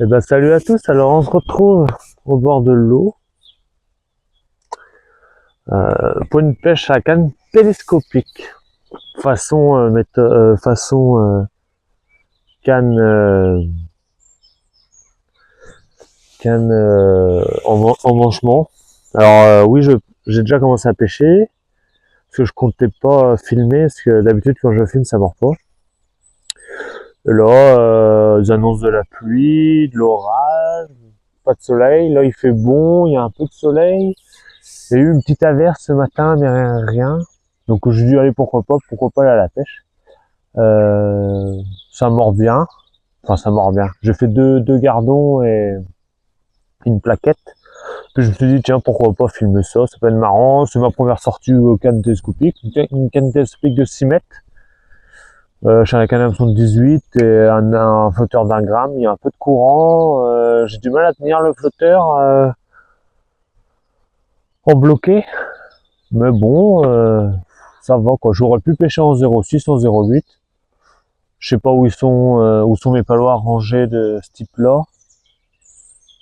Eh ben, salut à tous, alors on se retrouve au bord de l'eau pour une pêche à canne télescopique, façon, canne, canne en manchement. Alors oui, j'ai déjà commencé à pêcher, parce que je comptais pas filmer, parce que d'habitude quand je filme ça mord pas. Et là, ils annoncent de la pluie, de l'orage, pas de soleil, là il fait bon, il y a un peu de soleil. Il y a eu une petite averse ce matin, mais rien. Donc j'ai dit allez pourquoi pas aller à la pêche. Ça mord bien. Enfin ça mord bien. J'ai fait deux gardons et une plaquette. Puis je me suis dit tiens pourquoi pas filmer ça, ça peut être marrant. C'est ma première sortie au canne télescopique. Une canne télescopique de 6 mètres. J'ai un canne hameçon de 18 et un flotteur d'1 gramme. Il y a un peu de courant. J'ai du mal à tenir le flotteur en bloqué. Mais bon, ça va quoi. J'aurais pu pêcher en 0,6, en 0,8. Je sais pas où où sont mes palois rangés de ce type-là.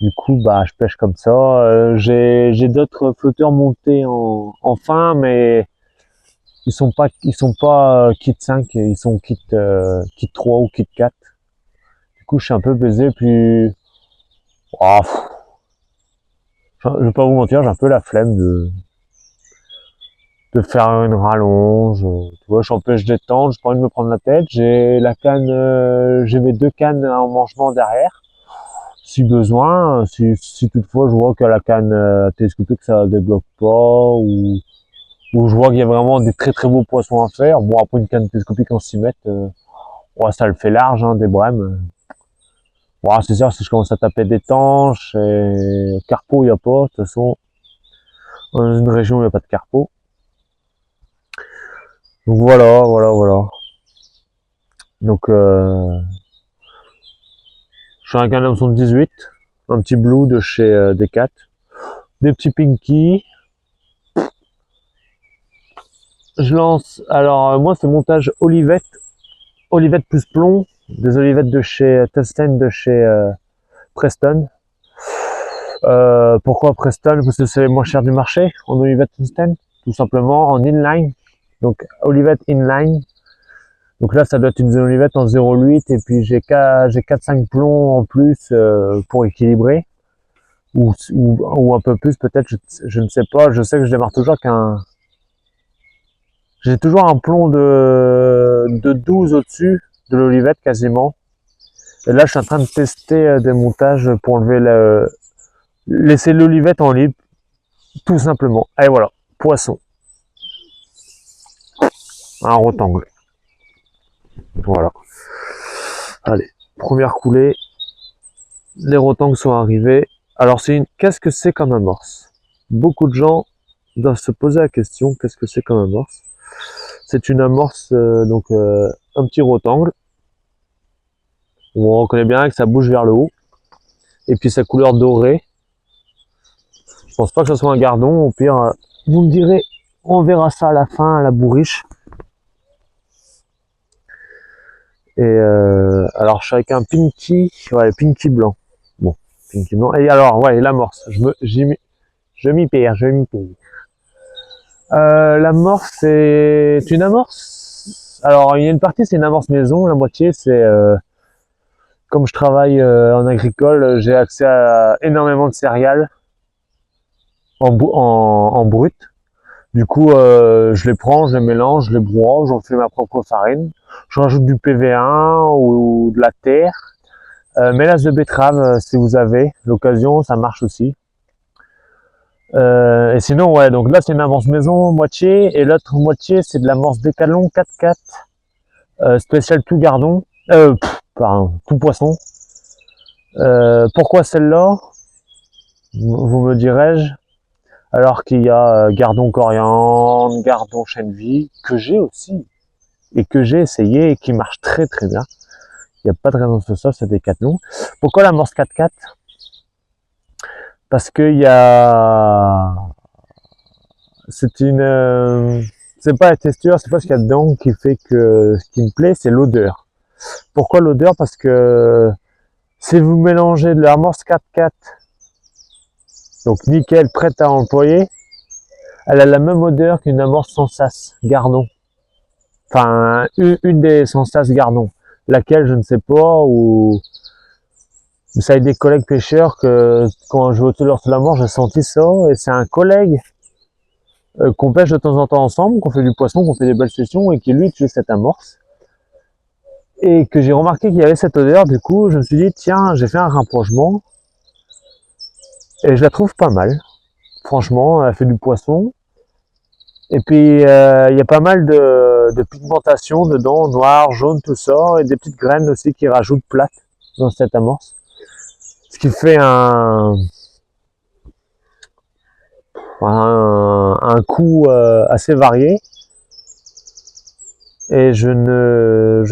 Du coup, bah, je pêche comme ça. J'ai d'autres flotteurs montés en fin, mais ils sont pas kit 5, ils sont kit 3 ou kit 4. Du coup, je suis un peu baisé, puis, oh, je vais pas vous mentir, j'ai un peu la flemme de faire une rallonge. Tu vois, je suis en pêche détente, j'ai pas envie de me prendre la tête. J'ai la canne, j'ai mes deux cannes en manchement derrière. Si besoin, si toutefois je vois que la canne télescopique ça débloque pas ou je vois qu'il y a vraiment des très très beaux poissons à faire. Bon après une canne télescopique en 6 mètres, ouais, ça le fait large, hein, des brèmes. Bon, c'est sûr si je commence à taper des tanches et carpeau il y a pas, de toute façon dans une région où il n'y a pas de carpeau. Donc voilà. Donc je suis un canne hameçon de 18, un petit blue de chez Decat, des petits pinky. Je lance, alors moi c'est montage olivette plus plomb, des olivettes de chez Tungsten, de chez Preston. Pourquoi Preston? Parce que c'est le moins cher du marché en olivette Tungsten, tout simplement en inline. Donc olivette inline. Donc là ça doit être une olivette en 0,8 et puis j'ai 4-5 plombs en plus pour équilibrer. Ou un peu plus peut-être, je ne sais pas. Je sais que je démarre toujours qu'un... J'ai toujours un plomb de 12 au-dessus de l'olivette quasiment. Et là, je suis en train de tester des montages pour enlever laisser l'olivette en libre, tout simplement. Et voilà, poisson, un rectangle. Voilà. Allez, première coulée. Les rotangles sont arrivés. Alors, qu'est-ce que c'est comme amorce? Beaucoup de gens doivent se poser la question, qu'est-ce que c'est comme amorce? C'est une amorce, un petit rectangle. On reconnaît bien que ça bouge vers le haut. Et puis sa couleur dorée. Je pense pas que ce soit un gardon. Au pire, vous me direz, on verra ça à la fin, à la bourriche. Et alors, je suis avec un pinky, ouais, pinky blanc. Bon, pinky blanc. Et alors, ouais, l'amorce. Je m'y perds. L'amorce, c'est une amorce. Alors, il y a une partie, c'est une amorce maison. La moitié, c'est comme je travaille en agricole, j'ai accès à énormément de céréales en brut. Du coup, je les prends, je les mélange, je les broie, j'en fais ma propre farine. Je rajoute du PV1 ou de la terre. Mélasse de betterave, si vous avez l'occasion, ça marche aussi. Et sinon, ouais, donc là c'est une amorce maison moitié, et l'autre moitié c'est de l'amorce Décathlon 4x4 spécial tout gardon, pardon, tout poisson. Pourquoi celle-là, vous me dirais-je, alors qu'il y a gardon coriandre, gardon chènevis, que j'ai aussi, et que j'ai essayé et qui marche très très bien. Il n'y a pas de raison de ça, c'est Décathlon. Pourquoi l'amorce 4x4? Parce que il y a, c'est une, c'est pas la texture, c'est pas ce qu'il y a dedans qui fait que ce qui me plaît, c'est l'odeur. Pourquoi l'odeur? Parce que Si vous mélangez de l'amorce 4x4, donc nickel, prête à employer, elle a la même odeur qu'une amorce sans sas, Gardon. Enfin, une des sans sas Gardon. Laquelle, je ne sais pas, ou ça avec des collègues pêcheurs que quand je vais au Tueur sur la Manche, j'ai senti ça, et c'est un collègue qu'on pêche de temps en temps ensemble, qu'on fait du poisson, qu'on fait des belles sessions, et qui lui utilise cette amorce. Et que j'ai remarqué qu'il y avait cette odeur, du coup, je me suis dit, tiens, j'ai fait un rapprochement, et je la trouve pas mal. Franchement, elle fait du poisson. Et puis, il y a pas mal de pigmentation dedans, noir, jaune, tout ça, et des petites graines aussi qui rajoutent plates dans cette amorce. Ce qui fait un coup assez varié. Et là,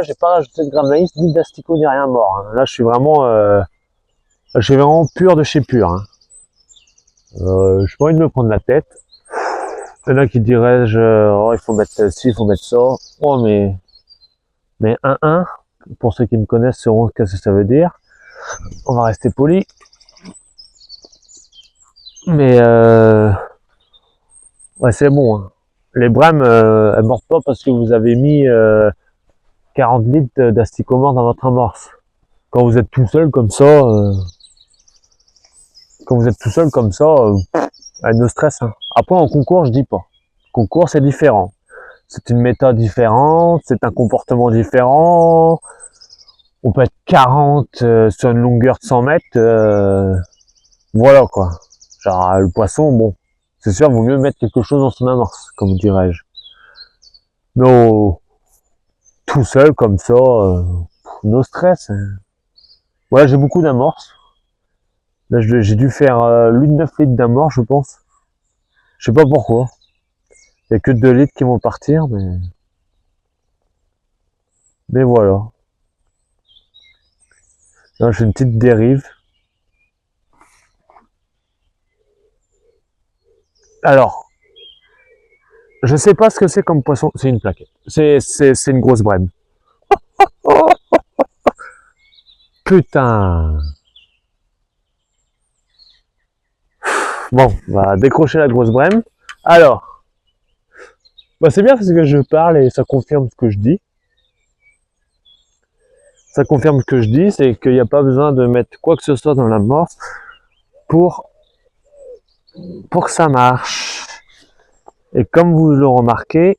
j'ai pas rajouté de graines de maïs, ni d'asticot, ni rien mort. Hein. Là, je suis vraiment pur de chez pur. Hein. Je pas envie de me prendre la tête. Il y en a qui diraient, oh, il faut mettre ci, il faut mettre ça. Oh, mais 1-1, pour ceux qui me connaissent sauront ce que ça veut dire. On va rester poli. Mais ouais, c'est bon. Hein. Les brèmes, elles mordent pas parce que vous avez mis 40 litres d'asticot mort dans votre amorce. Quand vous êtes tout seul comme ça, no stress. Hein. Après, en concours, je dis pas. Concours, c'est différent. C'est une méthode différente, c'est un comportement différent. On peut être 40 sur une longueur de 100 mètres. Voilà quoi. Genre, le poisson, bon, c'est sûr, il vaut mieux mettre quelque chose dans son amorce, comme dirais-je. Mais tout seul comme ça, no stress. Hein. Voilà, j'ai beaucoup d'amorces. Là, j'ai dû faire 8-9 litres d'amorce, je pense. Je sais pas pourquoi. Il y a que 2 litres qui vont partir, mais voilà. Là, j'ai une petite dérive. Alors, je sais pas ce que c'est comme poisson. C'est une plaquette. C'est une grosse brème. Oh, putain. Bon, on va décrocher la grosse brème. Alors, bah c'est bien parce que je parle et ça confirme ce que je dis. Ça confirme ce que je dis, c'est qu'il n'y a pas besoin de mettre quoi que ce soit dans l'amorce pour que ça marche. Et comme vous le remarquez,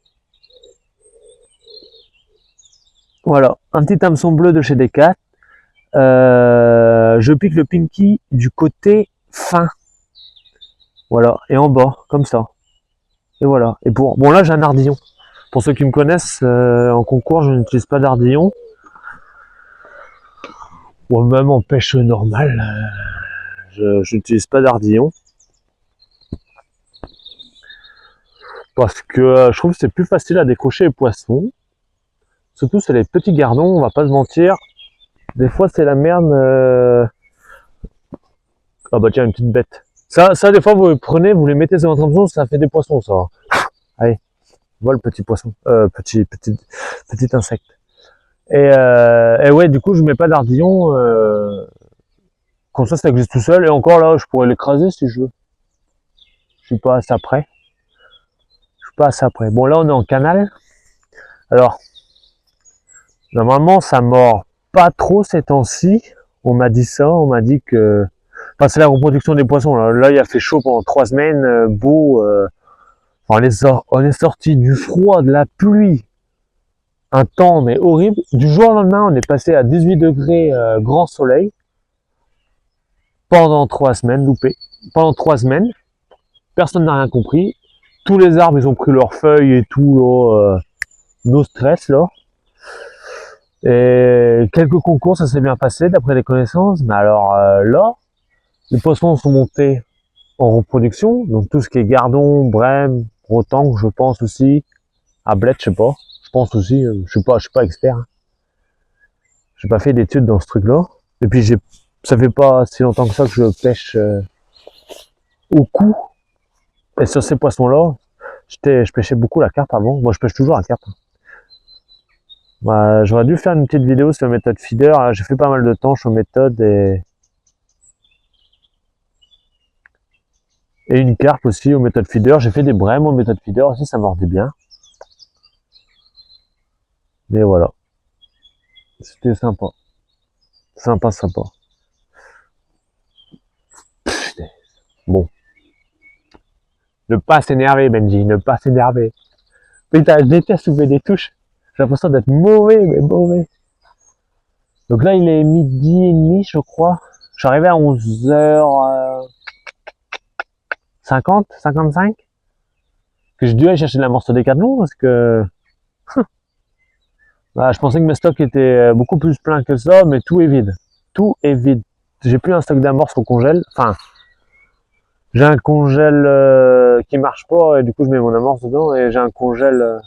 voilà, un petit hameçon bleu de chez Decat. Je pique le pinky du côté fin. Voilà, et en bas, comme ça. Et voilà. Et bon là j'ai un ardillon. Pour ceux qui me connaissent, en concours, je n'utilise pas d'ardillon. Ou même en pêche normale, je n'utilise pas d'ardillon. Parce que je trouve que c'est plus facile à décrocher les poissons. Surtout c'est les petits gardons, on va pas se mentir. Des fois c'est la merde. Ah bah tiens, une petite bête. Ça des fois vous les prenez, vous les mettez sur votre hameçon, ça fait des poissons ça. Allez, voilà le petit poisson. Petit insecte. Et ouais, du coup je mets pas d'ardillon. Comme ça glisse tout seul. Et encore là, je pourrais l'écraser si je veux. Je suis pas assez près. Je suis pas assez près. Bon là on est en canal. Alors, normalement ça mord pas trop ces temps-ci. On m'a dit ça, on m'a dit que... Enfin c'est la reproduction des poissons. Là il a fait chaud pendant 3 semaines, beau. Enfin, on est sorti du froid, de la pluie. Un temps mais horrible. Du jour au lendemain, on est passé à 18 degrés grand soleil. Pendant 3 semaines, loupé. Pendant 3 semaines, personne n'a rien compris. Tous les arbres, ils ont pris leurs feuilles et tout, là, no stress, là. Et quelques concours, ça s'est bien passé, d'après les connaissances. Mais alors, là, les poissons sont montés en reproduction. Donc, tout ce qui est gardon, brème, rotan, je pense aussi. Ablette, je sais pas. Je pense aussi, je suis pas expert. Hein. J'ai pas fait d'études dans ce truc-là. Et puis, ça fait pas si longtemps que ça que je pêche au cou. Et sur ces poissons-là, je pêchais beaucoup la carpe avant. Moi, je pêche toujours la carpe. Bah, j'aurais dû faire une petite vidéo sur la méthode feeder. J'ai fait pas mal de temps sur méthode et une carpe aussi aux méthodes feeder. J'ai fait des brèmes aux méthodes feeder aussi, ça mordait bien. Mais voilà. C'était sympa. Sympa, sympa. Putain. Bon. Ne pas s'énerver, Benji, ne pas s'énerver. Putain, je déteste soulever des touches. J'ai l'impression d'être mauvais, mais mauvais. Donc là, il est midi et demi, je crois. Je suis arrivé à 11h50, 55. Que j'ai dû aller chercher de la morceau Décathlon parce que bah, je pensais que mes stocks étaient beaucoup plus pleins que ça, mais tout est vide. Tout est vide. J'ai plus un stock d'amorce au congèle. Enfin, j'ai un congèle qui marche pas et du coup je mets mon amorce dedans et j'ai un congèle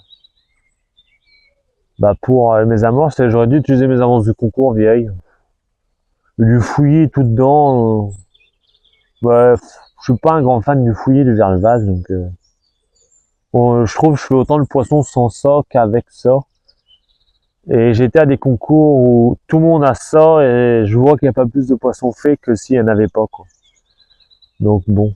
bah, pour mes amorces et j'aurais dû utiliser mes amorces du concours vieilles. Du fouillis tout dedans. Ouais, je suis pas un grand fan du fouillis du verre de vase donc bon, je trouve que je fais autant le poisson sans ça qu'avec ça. Et j'étais à des concours où tout le monde a ça et je vois qu'il n'y a pas plus de poissons faits que s'il n'y en avait pas, quoi. Donc bon.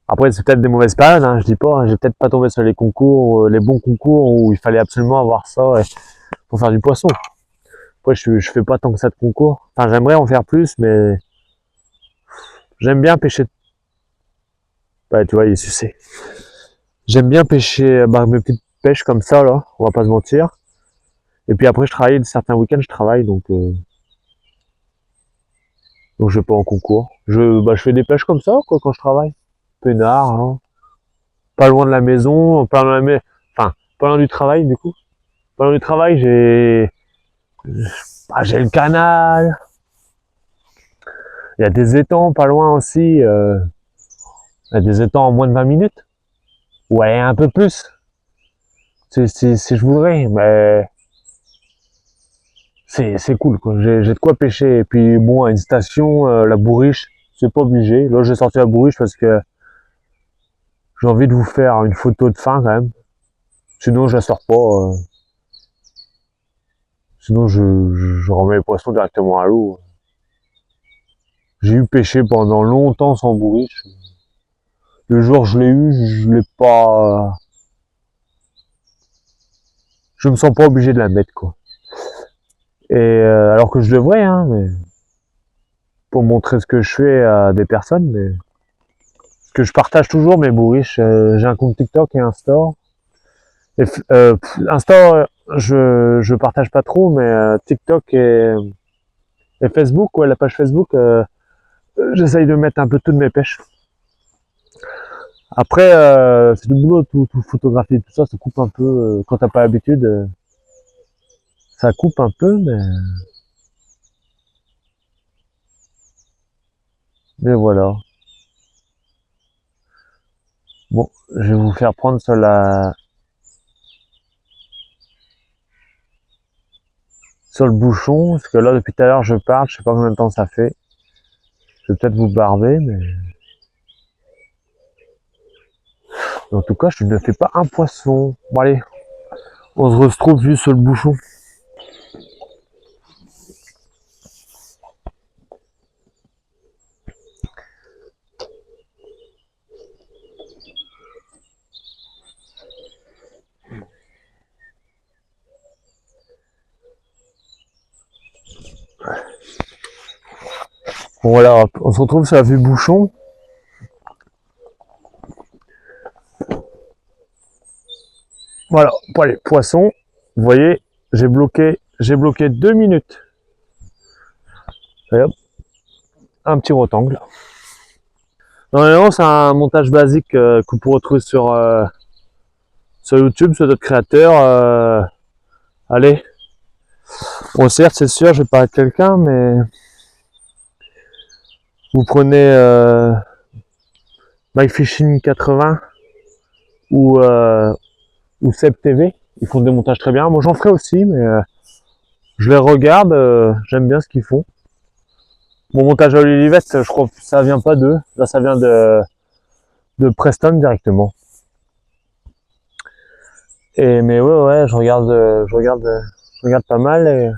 Après, c'est peut-être des mauvaises périodes, hein, je dis pas. Hein, j'ai peut-être pas tombé sur les concours, les bons concours où il fallait absolument avoir ça pour faire du poisson. Après, je fais pas tant que ça de concours. Enfin, j'aimerais en faire plus, mais j'aime bien pêcher. Bah, tu vois, il est sucé. J'aime bien pêcher bah, mes petites pêches comme ça, là. On va pas se mentir. Et puis après, je travaille, certains week-ends, je travaille, donc je vais pas en concours. Je fais des pêches comme ça, quoi, quand je travaille. Peinard, hein. Pas loin de la maison, enfin, pas loin du travail, du coup. Pas loin du travail, j'ai le canal. Il y a des étangs pas loin aussi. Il y a des étangs en moins de 20 minutes. Ouais, un peu plus. Si je voudrais, mais c'est cool, quoi. J'ai de quoi pêcher. Et puis bon, à une station, la bourriche, c'est pas obligé. Là, j'ai sorti la bourriche parce que j'ai envie de vous faire une photo de fin quand même. Sinon, je la sors pas. Sinon, je remets les poissons directement à l'eau. J'ai eu pêché pendant longtemps sans bourriche. Le jour où je l'ai eu, je l'ai pas. Je me sens pas obligé de la mettre, quoi. Et alors que je devrais, hein, mais pour montrer ce que je fais à des personnes, mais que je partage toujours mes bourriches. J'ai un compte TikTok et un store. Et, Insta, je partage pas trop, mais TikTok et Facebook, ouais, la page Facebook, j'essaye de mettre un peu toutes mes pêches. Après, c'est du boulot, tout photographier, tout ça, ça coupe un peu. Quand t'as pas l'habitude, ça coupe un peu, mais voilà. Bon, je vais vous faire prendre sur le bouchon, parce que là, depuis tout à l'heure, je parle, je sais pas combien de temps ça fait. Je vais peut-être vous barber, mais en tout cas, je ne fais pas un poisson. Bon, allez, on se retrouve juste sur le bouchon. Bon, voilà, on se retrouve sur la vue bouchon. Voilà, pour les poissons, vous voyez, j'ai bloqué 2 minutes. Et hop, un petit rectangle. Normalement, c'est un montage basique que vous pouvez retrouver sur YouTube, sur d'autres créateurs. Allez, bon, certes, c'est sûr, je vais pas être quelqu'un, mais vous prenez MyFishing 80 ou Seb TV, ils font des montages très bien. Moi, j'en ferai aussi, mais je les regarde, j'aime bien ce qu'ils font. Mon montage à l'olivette, je crois que ça vient pas d'eux. Là, ça vient de Preston directement. Et mais ouais, je regarde pas mal. Et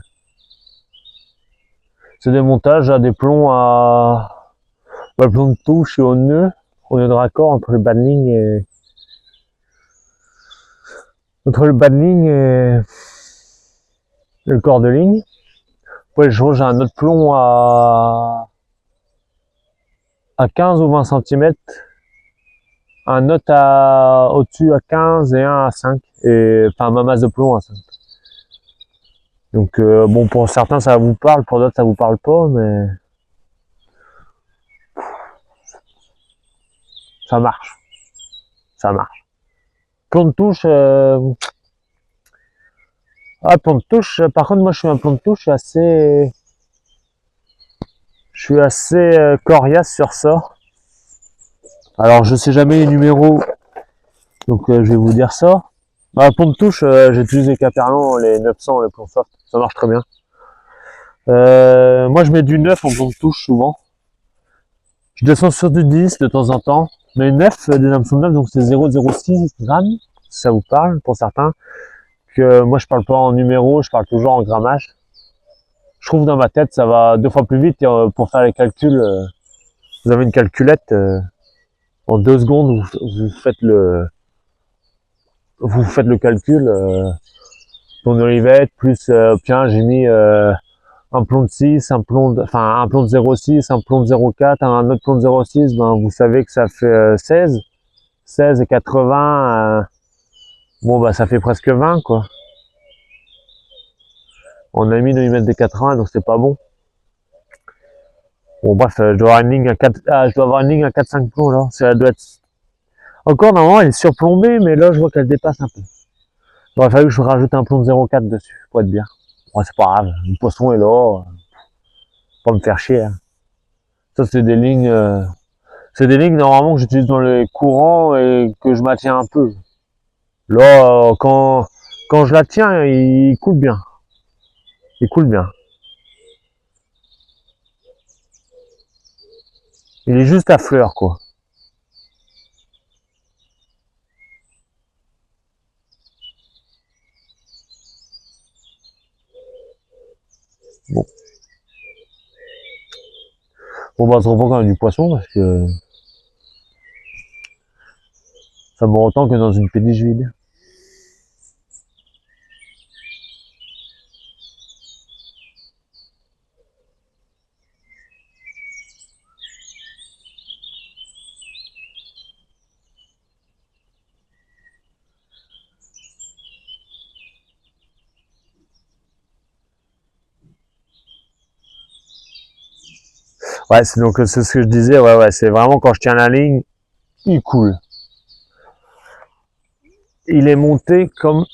c'est des montages à des plombs à le plomb de touche et au nœud de raccord entre le badling et le corps de ligne. Après, j'ai un autre plomb à 15 ou 20 cm, un autre au-dessus à 15 et un à 5, et enfin ma masse de plomb à 5. Donc bon, pour certains ça vous parle, pour d'autres ça vous parle pas, mais ça marche, ça marche. Plomb de touche, plomb de touche, par contre moi je suis un plomb de touche je suis assez coriace sur ça. Alors je sais jamais les numéros, donc je vais vous dire ça. Bah, plomb de touche, j'utilise les Caperlan, les 900, les plombs soft, ça marche très bien. Moi je mets du 9 en plomb de touche souvent. Je descends sur du 10 de temps en temps, mais 9, des hameçons de 9, donc c'est 0,06 grammes, si ça vous parle pour certains. Que moi je parle pas en numéros, je parle toujours en grammage. Je trouve dans ma tête ça va 2 fois plus vite, et pour faire les calculs, vous avez une calculette, en 2 secondes vous faites le calcul, ton olivette plus tiens j'ai mis un plomb de 6, un plomb de 0,6, un plomb de 0,4, un autre plomb de 0,6, ben vous savez que ça fait 16 et 80, bon bah ça fait presque 20 quoi. On a mis de lui mettre des 80, donc c'est pas bon. Bon bref, je dois avoir une ligne à 4, je dois avoir une ligne à 4-5 plombs là. Ça doit être encore normalement elle est surplombée, mais là je vois qu'elle dépasse un peu. Il aurait fallu que je rajoute un plomb de 0,4 dessus pour être bien. Bon, c'est pas grave, le poisson est là, pas me faire chier. Hein. Ça c'est des lignes normalement que j'utilise dans les courants et que je maintiens un peu. Là, quand je la tiens, il coule bien. Il coule bien. Il est juste à fleur, quoi. Bon. Bon, bah, on se reprend quand même du poisson parce que ça me autant que dans une péniche vide. Ouais, c'est ce que je disais. Ouais, c'est vraiment quand je tiens la ligne, il coule. Il est monté comme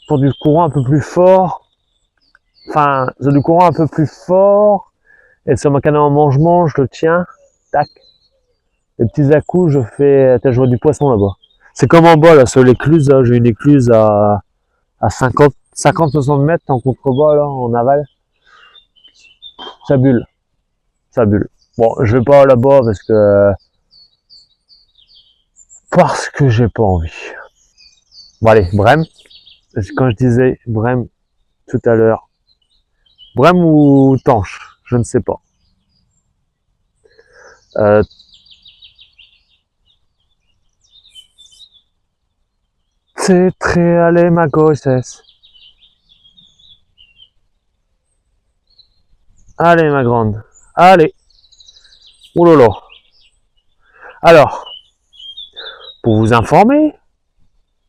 pour du courant un peu plus fort. Enfin, c'est du courant un peu plus fort. Et sur ma canne en mangement, je le tiens. Tac. Les petits à-coups, je fais. Je vois du poisson là-bas. C'est comme en bas, là, sur l'écluse. J'ai une écluse à 50-60 mètres en contrebas, là, en aval. Ça bulle. Ça bulle. Bon, je vais pas là-bas parce que j'ai pas envie. Bon, allez, Brême. Quand je disais Brême tout à l'heure, Brême ou Tanche, je ne sais pas. Euh, c'est très allé ma grossesse. Allez ma grande. Allez. Oh là là. Alors, pour vous informer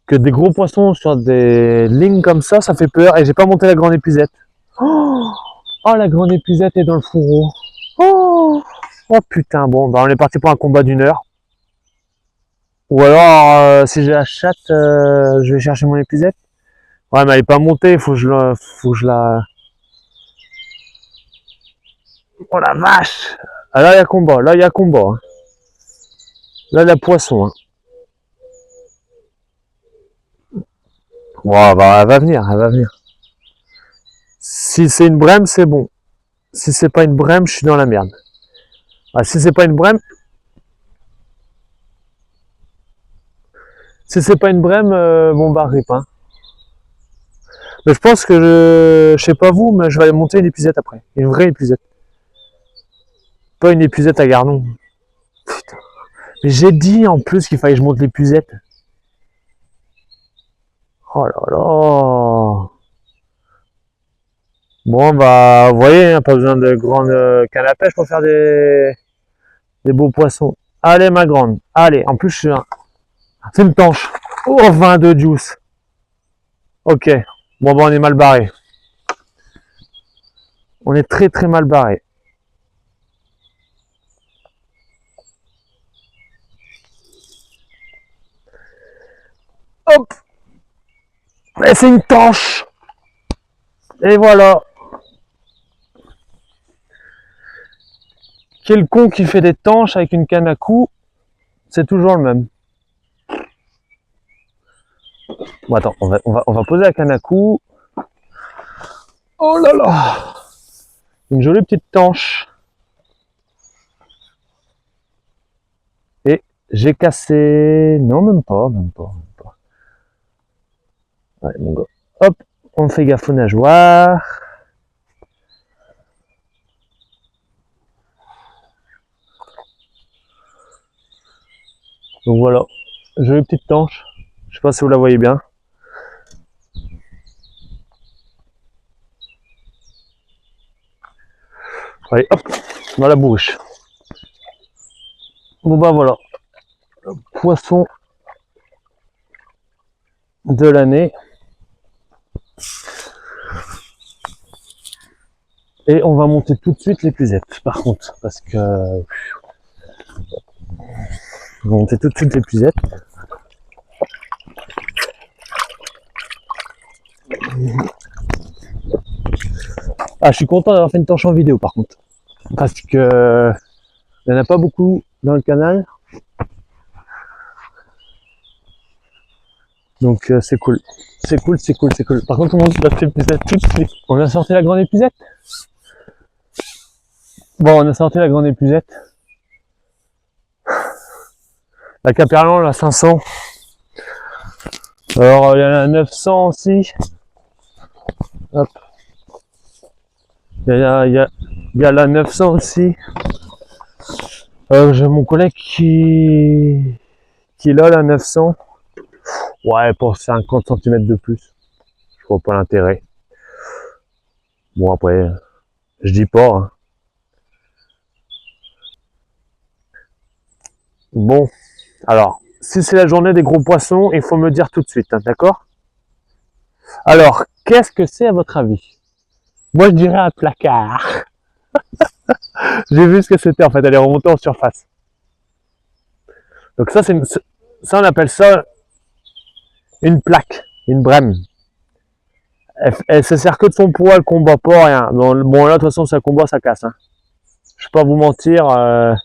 que des gros poissons sur des lignes comme ça fait peur. Et j'ai pas monté la grande épuisette. Oh, oh la grande épuisette est dans le fourreau. Oh, oh putain, bon, bah on est parti pour un combat d'1 heure. Ou alors, si j'ai la chatte, je vais chercher mon épuisette. Ouais, mais elle est pas montée, faut que je la... Oh la vache! Ah, là, il y a combat, là, il y a combat. Hein. Là, il y a poisson. Hein. Bon, elle va venir, elle va venir. Si c'est une brème, c'est bon. Si c'est pas une brème, je suis dans la merde. Ah, si c'est pas une brème, Si c'est pas une brème, bon bah rip, hein. Mais je pense que je sais pas vous, mais je vais monter une épuisette après. Une vraie épuisette. Pas une épuisette à Garnon. Putain. Mais j'ai dit en plus qu'il fallait que je monte l'épuisette. Oh là là. Bon bah vous voyez, hein, pas besoin de grande canne à pêche pour faire des beaux poissons. Allez ma grande. Allez, en plus je suis un... C'est une tanche. Oh 22 juice. Ok. Bon bah on est mal barré. On est très très mal barré. Hop. Et c'est une tanche. Et voilà. Quel con qui fait des tanches avec une canne à coups, c'est toujours le même. Bon attends, on va poser la canne à coups. Oh là là. Une jolie petite tanche. Et j'ai cassé... Non, même pas. Ouais, mon gars. Hop, on fait gaffe aux nageoires. Donc voilà, jolie petite tanche. Je sais pas si vous la voyez bien. Allez, hop, dans la bourriche. Bon bah voilà, poisson de l'année. Et on va monter tout de suite l'épuisette, par contre, parce que... On va monter tout de suite l'épuisette. Ah, je suis content d'avoir fait une tanche en vidéo, par contre. Parce que... Il n'y en a pas beaucoup dans le canal. Donc c'est cool. C'est cool. Par contre, on monte l'épuisette tout de suite. On a sorti la grande épuisette. Bon, on a sorti la grande épuisette. La Caperlan, la 500. Alors, il y en a 900 aussi. Hop. Il y a la 900 aussi. J'ai mon collègue qui l'a la 900. Ouais, pour 50 cm de plus. Je vois pas l'intérêt. Bon, après, je dis pas. Hein. Bon, alors, si c'est la journée des gros poissons, il faut me dire tout de suite, hein, d'accord? Alors, qu'est-ce que c'est à votre avis? Moi, je dirais un placard. J'ai vu ce que c'était en fait, elle est remontée en surface. Donc ça, ça on appelle ça une plaque, une brème. Elle se sert que de son poids, elle combat pas rien. Bon là, de toute façon, ça combat, ça casse. Hein. Je vais pas vous mentir, un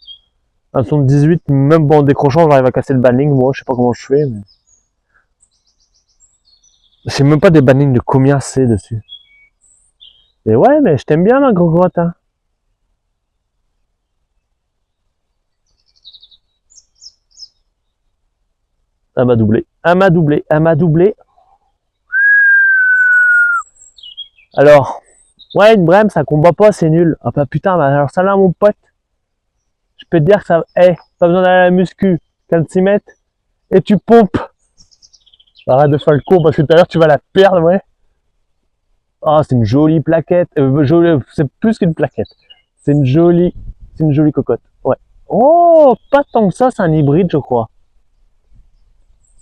son de 18, même en décrochant, j'arrive à casser le banning. Moi, je sais pas comment je fais. Mais... Je sais même pas des bannings de combien c'est dessus. Et ouais, mais je t'aime bien, ma grotte. Hein. Elle m'a doublé. Alors, ouais, une brème, ça combat pas, c'est nul. Ah bah putain, bah alors ça là, mon pote, je peux te dire que ça... pas besoin d'aller à la muscu, 4-6 mètres, et tu pompes. Arrête de faire le con, parce que tout à l'heure, tu vas la perdre, ouais. Ah, c'est une jolie plaquette. C'est plus qu'une plaquette. C'est une jolie cocotte. Ouais. Oh, pas tant que ça, c'est un hybride, je crois.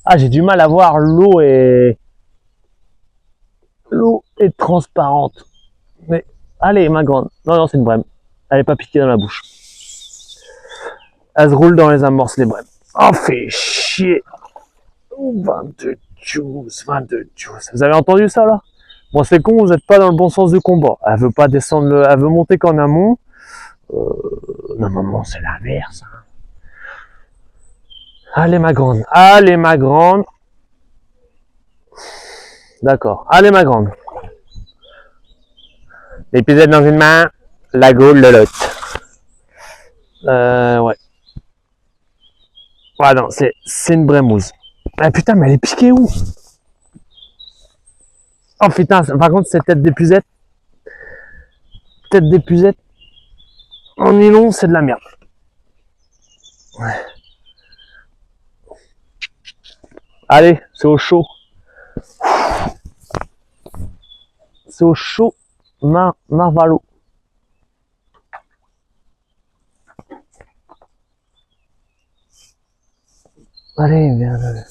Ah, j'ai du mal à voir, l'eau est transparente. Mais, allez, ma grande. Non, c'est une brème. Elle est pas piquée dans la bouche. Elle se roule dans les amorces, les brèmes. Oh, fait chier. 22 juice. Vous avez entendu ça, là? Bon, c'est con, vous n'êtes pas dans le bon sens du combat. Elle veut pas descendre, elle veut monter qu'en amont. Normalement, c'est l'inverse. Hein. Allez, ma grande. D'accord. Allez, ma grande. L'épisode dans une main, la gaule de l'autre. Ouais. Ouais, non, c'est une brémouse. Ah putain, mais elle est piquée où? Oh putain, par contre, c'est tête d'épuisette. Tête d'épuisette. En nylon, c'est de la merde. Ouais. Allez, c'est au chaud. C'est au chaud. Marvalo. Allez, viens, allez.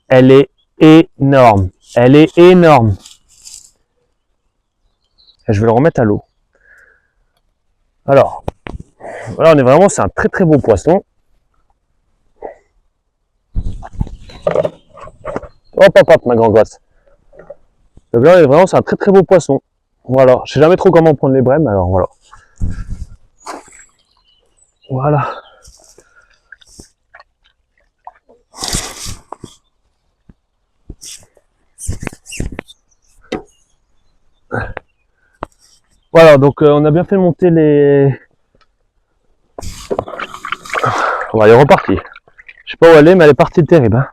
Elle est énorme. Elle est énorme. Et je vais le remettre à l'eau. Alors, là on est vraiment, c'est un très très beau poisson. Hop hop hop, ma grande gosse. Donc là, vraiment, c'est un très très beau poisson. Voilà, je sais jamais trop comment prendre les brèmes, alors voilà. Voilà. Voilà, donc on a bien fait monter les... On va aller repartir. Je sais pas où elle est, mais elle est partie terrible. Hein.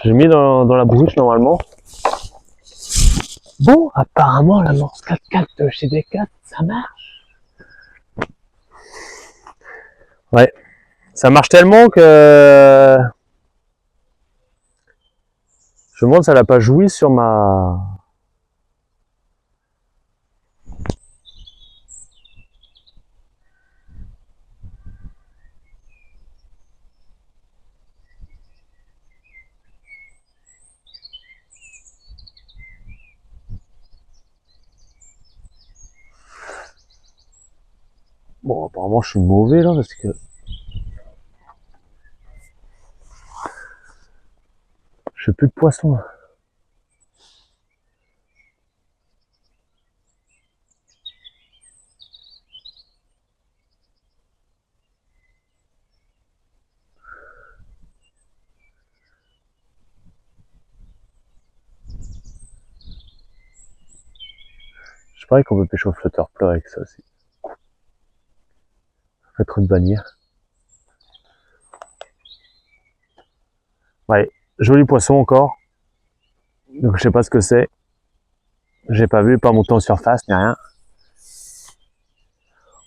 J'ai mis dans la bouche normalement. Bon, apparemment la Morse 4x4 de chez Decat, ça marche. Ouais, ça marche tellement que... Je me demande si elle n'a pas joui sur ma... Bon, apparemment je suis mauvais là parce que... Je fais plus de poisson. Je parie qu'on peut pêcher au flotteur plat avec ça aussi. Ça fait trop de bannières. Ouais, joli poisson encore. Donc je sais pas ce que c'est. J'ai pas vu, pas monté en surface, ni rien.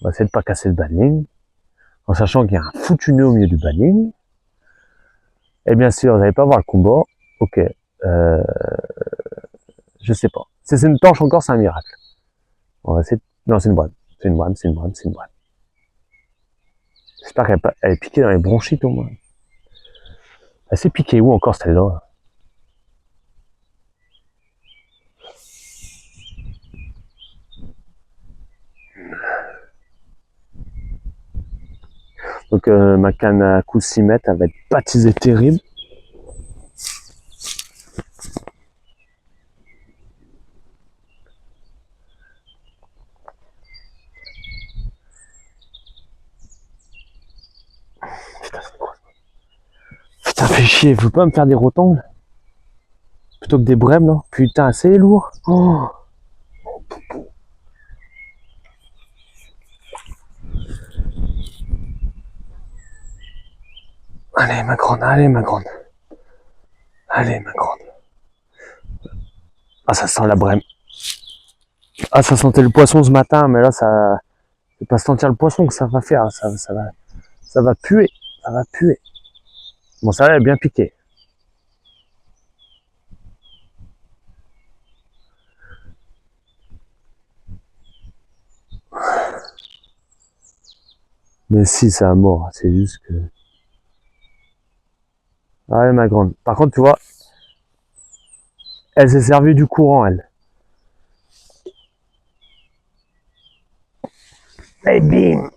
On va essayer de pas casser le banning. En sachant qu'il y a un foutu nœud au milieu du banning. Et bien sûr, vous n'allez pas voir le combat. Ok. Je sais pas. Si c'est une torche encore, c'est un miracle. On va essayer de... Non, c'est une brème. C'est une brème, c'est une brème, c'est une brème. J'espère qu'elle est piquée dans les bronchites au moins. Elle s'est piquée où encore celle-là? Donc ma canne à coup 6 mètres, elle va être baptisée terrible. Putain, c'est quoi? Putain, fais chier, vous pouvez pas me faire des rotangles plutôt que des brèmes, non? Putain, c'est lourd. Oh. Allez, ma grande, allez, ma grande. Allez, ma grande. Ah, ça sent la brème. Ah, ça sentait le poisson ce matin, mais là, ça... C'est pas sentir le poisson que ça va faire, ça va puer, ça va puer. Bon, ça elle est bien piqué. Mais si, c'est à mort, c'est juste que... Allez, ma grande. Par contre, tu vois, elle s'est servie du courant, elle. Et bim!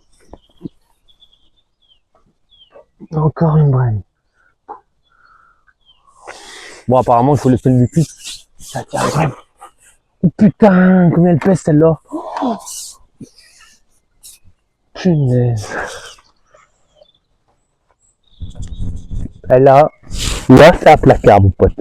Encore une brème. Bon, apparemment, il faut les peines du cul. Ça tient la brème. Oh putain, combien elle pèse celle-là? Oh, punaise. Elle a... Là, c'est un placard, mon pote.